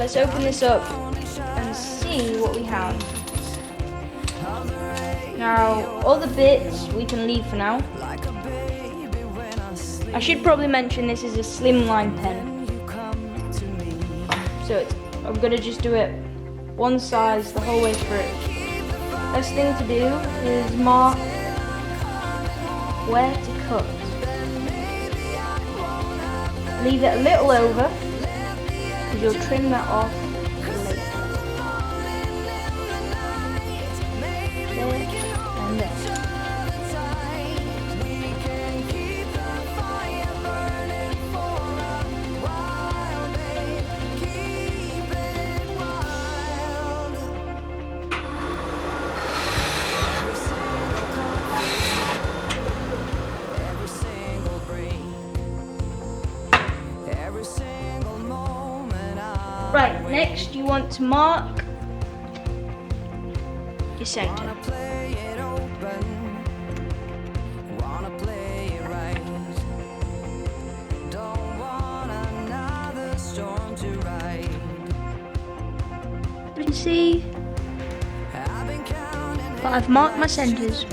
let's open this up and see what we have. Now, all the bits we can leave for now. I should probably mention this is a slimline pen. So I'm gonna just do it one size the whole way through. Best thing to do is mark where to cut. Leave it a little over, because you'll trim that off later. There and there. Right, next you want to mark your center. You can see that I've marked my centers.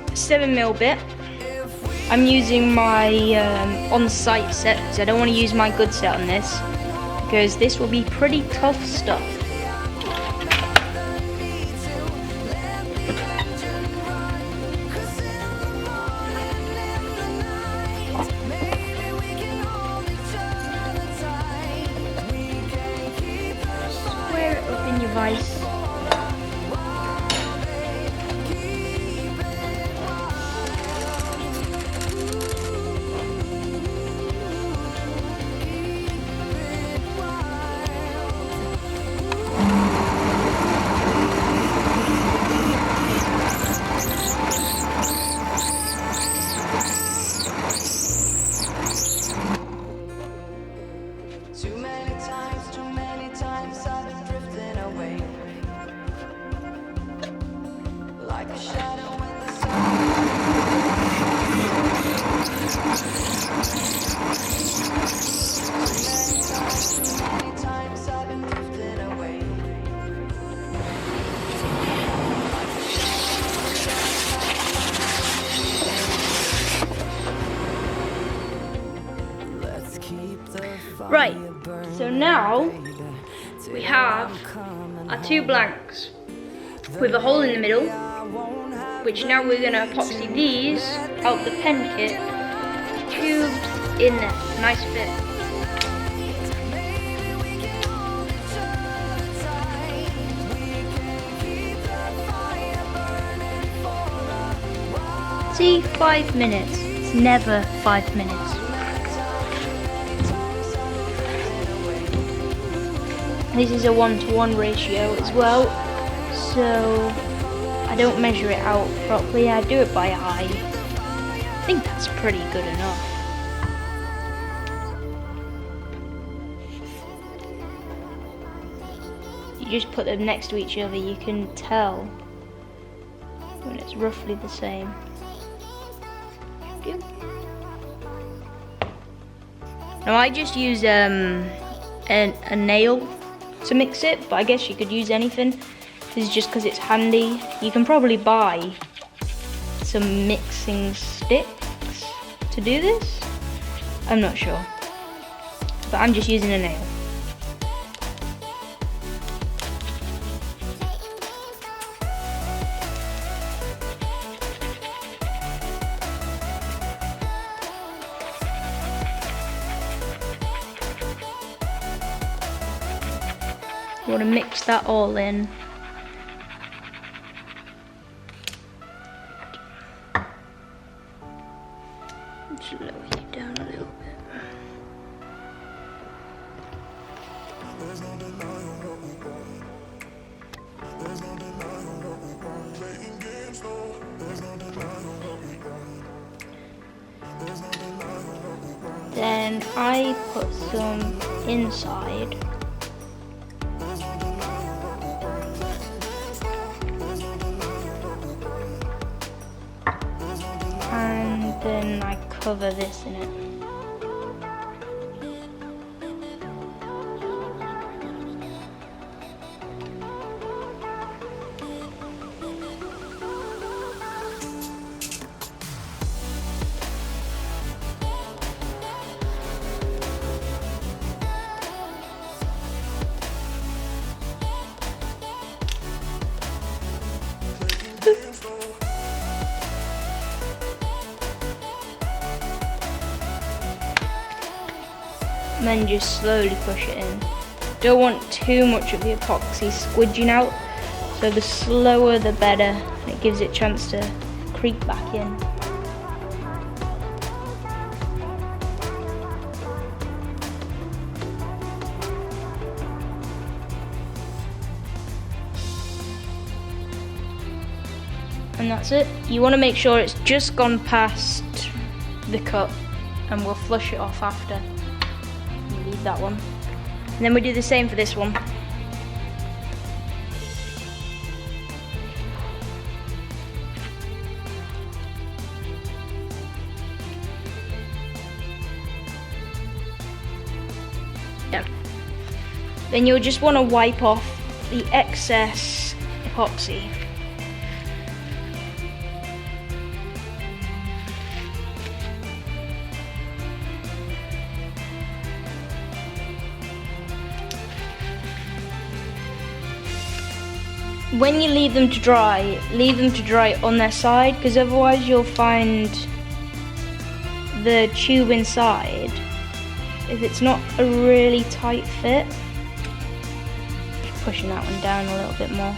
A 7mm bit. I'm using my on-site set because I don't want to use my good set on this, because this will be pretty tough stuff. Square it up in your vise. Too many times I've been drifting away, like a shadow in the sun. Too many times I've been drifting away. Let's keep the fire. Right. So now we have our two blanks with a hole in the middle, which now we're going to epoxy these out the pen kit, tubes in there, nice fit. See, 5 minutes, it's never 5 minutes. This is a 1-to-1 ratio as well, so I don't measure it out properly, I do it by eye. I think that's pretty good enough. You just put them next to each other, you can tell when it's roughly the same. Now I just use a nail to mix it, but I guess you could use anything. This is just because it's handy. You can probably buy some mixing sticks to do this. I'm not sure, but I'm just using a nail. You want to mix that all in. Just lower you down a little bit. Then I put some inside. cover this in it. And then just slowly push it in. Don't want too much of the epoxy squidging out, so the slower the better. It gives it a chance to creep back in. And that's it. You want to make sure it's just gone past the cut, and we'll flush it off after. We'll leave that one. And then we do the same for this one. Yeah. Then you'll just want to wipe off the excess epoxy. When you leave them to dry on their side, because otherwise you'll find the tube inside, if it's not a really tight fit, just pushing that one down a little bit more.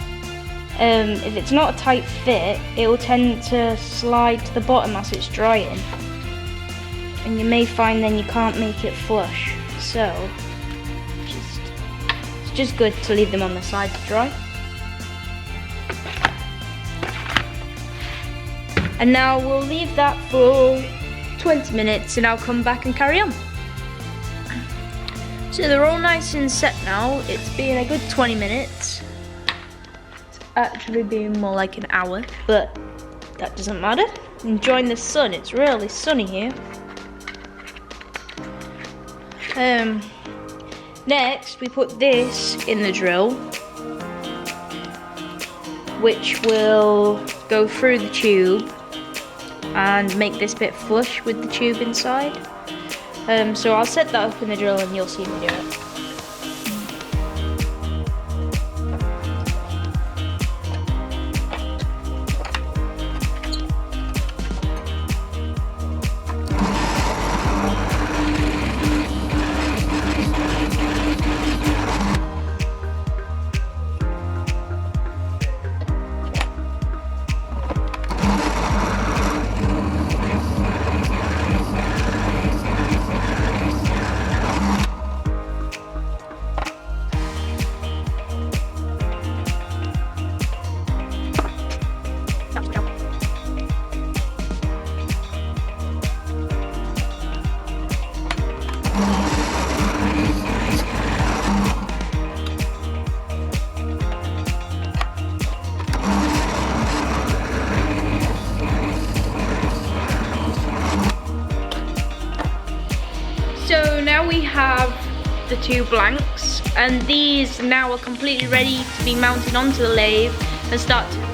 If it's not a tight fit, it will tend to slide to the bottom as it's drying, and you may find then you can't make it flush. So it's just good to leave them on the side to dry. And now we'll leave that for 20 minutes and I'll come back and carry on. So they're all nice and set now. It's been a good 20 minutes. It's actually been more like an hour, but that doesn't matter. Enjoying the sun, it's really sunny here. Next we put this in the drill, which will go through the tube and make this bit flush with the tube inside. So I'll set that up in the drill and you'll see me do it. So now we have the two blanks, and these now are completely ready to be mounted onto the lathe and start to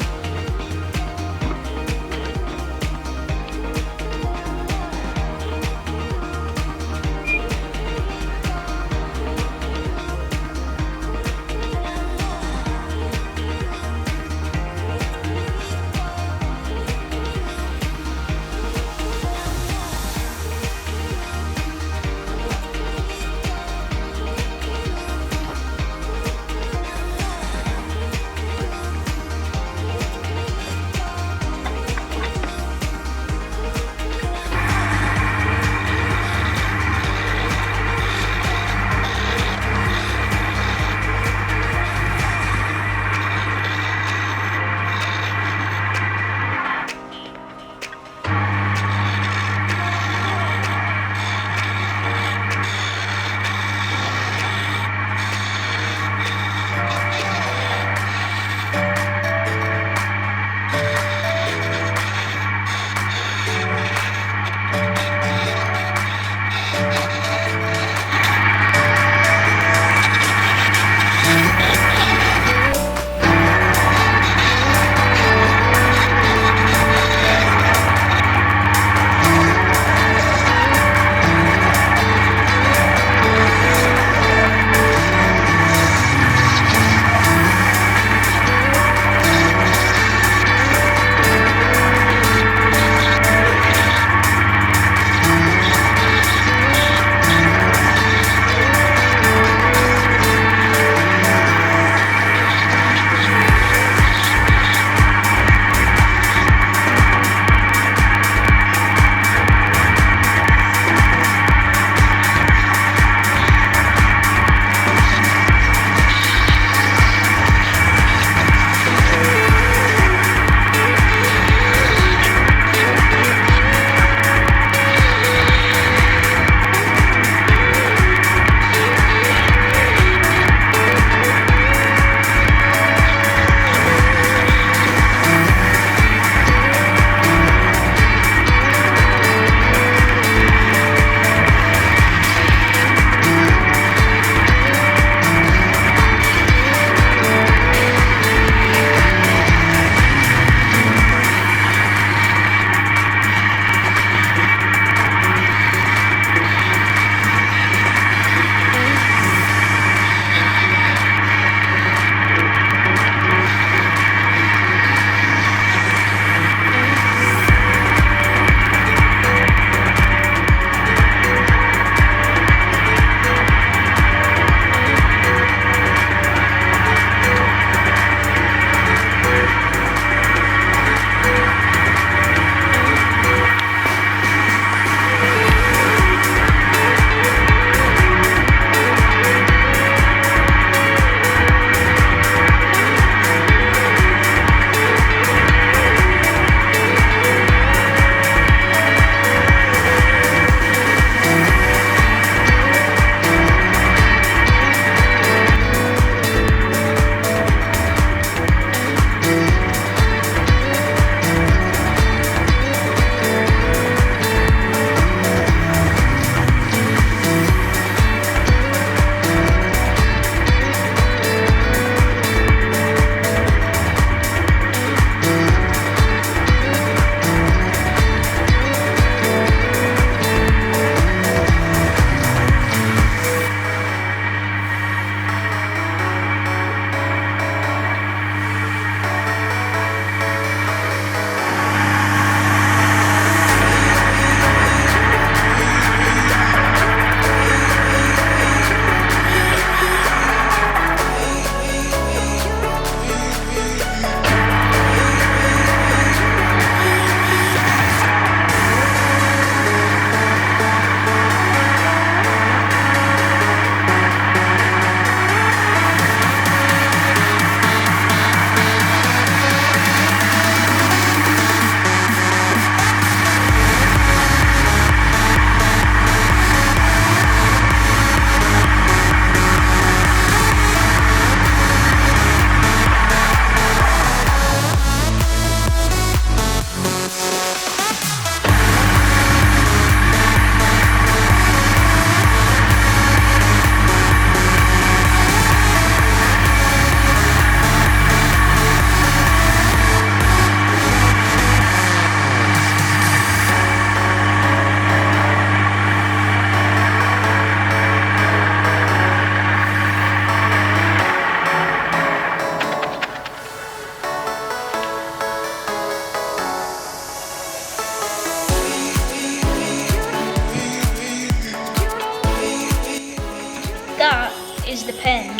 that is the pen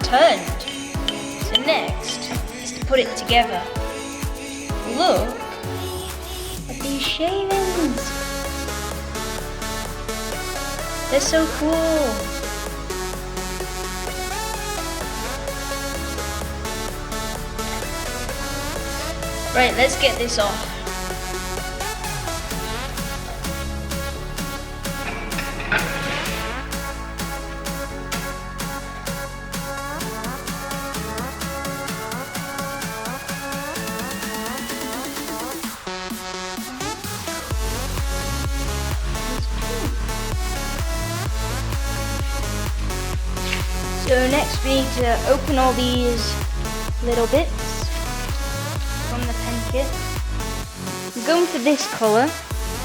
turned. So next is to put it together. Look at these shavings. They're so cool. Right, let's get this off. So next we need to open all these little bits from the pen kit. I'm going for this colour,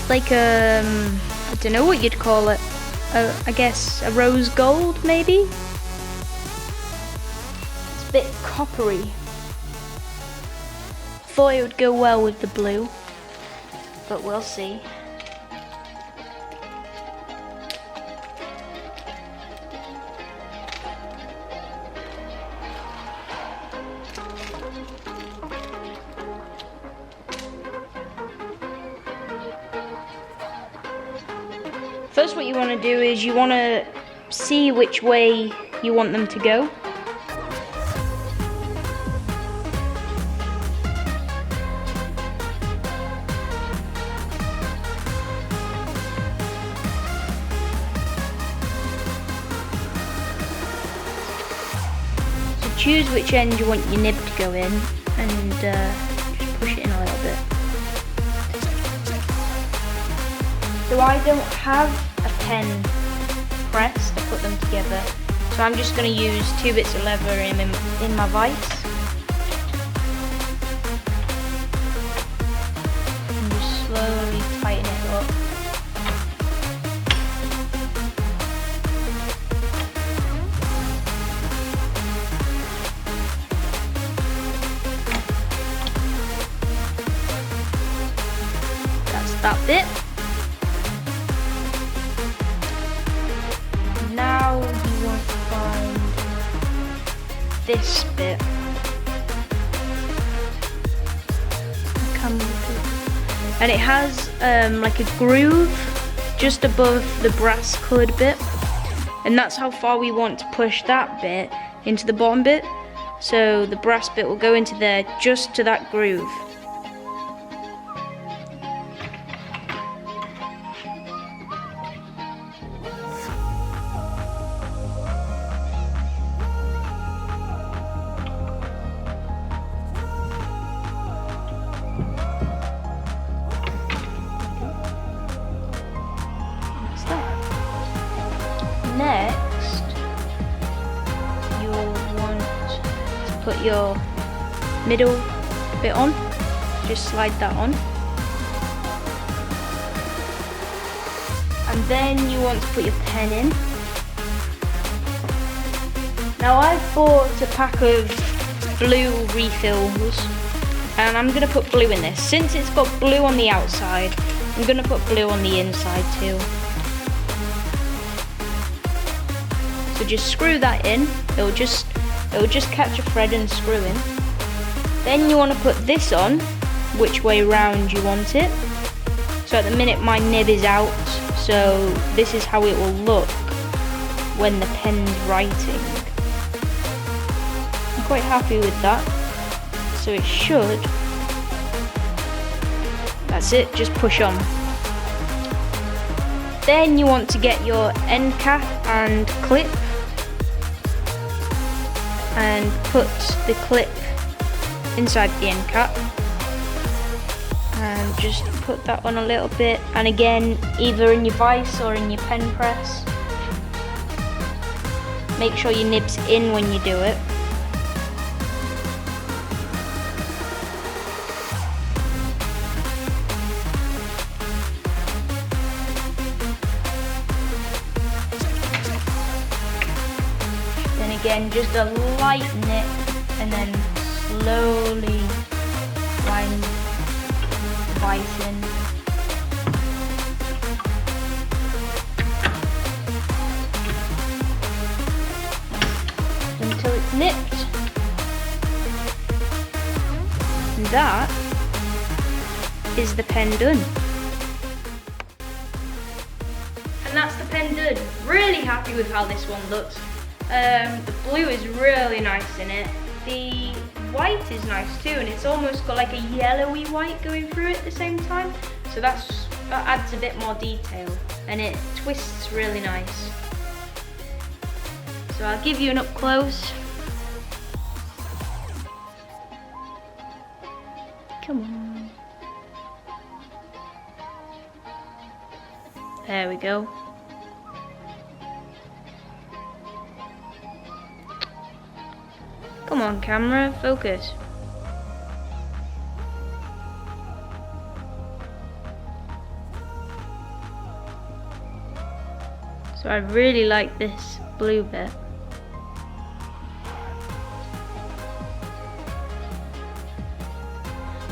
like I don't know what you'd call it. I guess a rose gold maybe? It's a bit coppery. Thought it would go well with the blue, but we'll see. First, what you want to do is you want to see which way you want them to go. So choose which end you want your nib to go in and just push it in a little bit. So I don't have a pen press to put them together, so I'm just going to use 2 bits of leather in my vise. And just slowly tighten it up. That's that bit. Now you want to find this bit. And it has like a groove just above the brass coloured bit. And that's how far we want to push that bit into the bottom bit. So the brass bit will go into there just to that groove. Next, you'll want to put your middle bit on. Just slide that on. And then you want to put your pen in. Now I've bought a pack of blue refills and I'm going to put blue in this. Since it's got blue on the outside, I'm going to put blue on the inside too. So just screw that in. It'll just catch a thread and screw in. Then you want to put this on, which way round you want it. So at the minute my nib is out, so this is how it will look when the pen's writing. I'm quite happy with that. So it should. That's it, just push on. Then you want to get your end cap and clip and put the clip inside the end cap and just put that on a little bit, and again either in your vise or in your pen press. Make sure your nib's in when you do it. Again, just a light nip and then slowly wind the vise in. that is the pen done. And that's the pen done. Really happy with how this one looks. The blue is really nice in it. The white is nice too, and it's almost got like a yellowy white going through it at the same time. So that adds a bit more detail, and it twists really nice. So I'll give you an up close. Come on. There we go. Come on, camera, focus. So I really like this blue bit.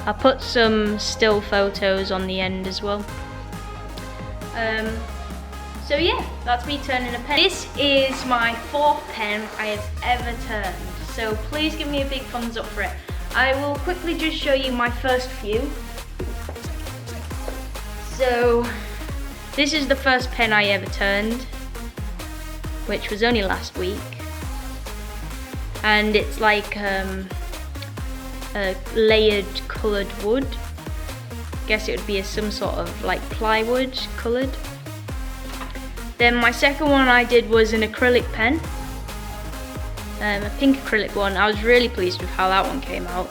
I'll put some still photos on the end as well. So yeah, that's me turning a pen. This is my 4th pen I have ever turned. So please give me a big thumbs up for it. I will quickly just show you my first few. So this is the first pen I ever turned, which was only last week. And it's like a layered coloured wood. Guess it would be some sort of like plywood coloured. Then my second one I did was an acrylic pen. A pink acrylic one. I was really pleased with how that one came out.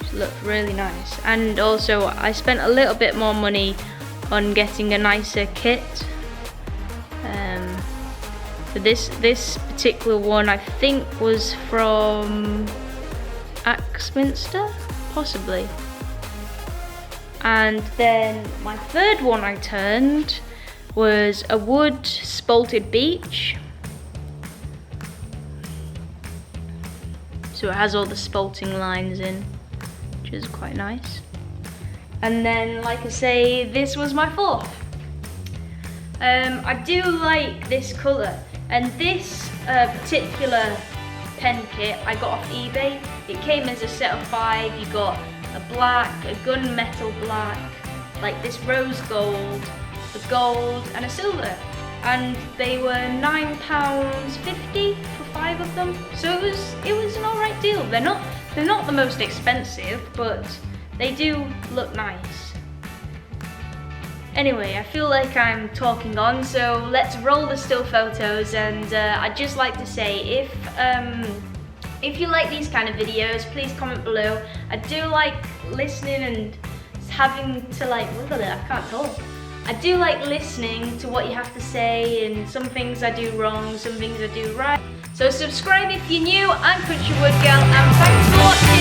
It looked really nice. And also I spent a little bit more money on getting a nicer kit. So this particular one I think was from Axminster, possibly. And then my third one I turned was a wood spalted beech. So it has all the spalting lines in, which is quite nice. And then, like I say, this was my 4th. I do like this colour, and this particular pen kit I got off eBay. It came as a set of 5. You got a black, a gunmetal black, like this rose gold, a gold and a silver, and they were £9.50 for 5 of them. So it was an alright deal. They're not the most expensive, but they do look nice. Anyway, I feel like I'm talking on, so let's roll the still photos. And I'd just like to say, if you like these kind of videos, please comment below. I do like listening and having to like, I can't talk. I do like listening to what you have to say, and some things I do wrong, some things I do right. So subscribe if you're new. I'm Country Wood Girl, and thanks for watching.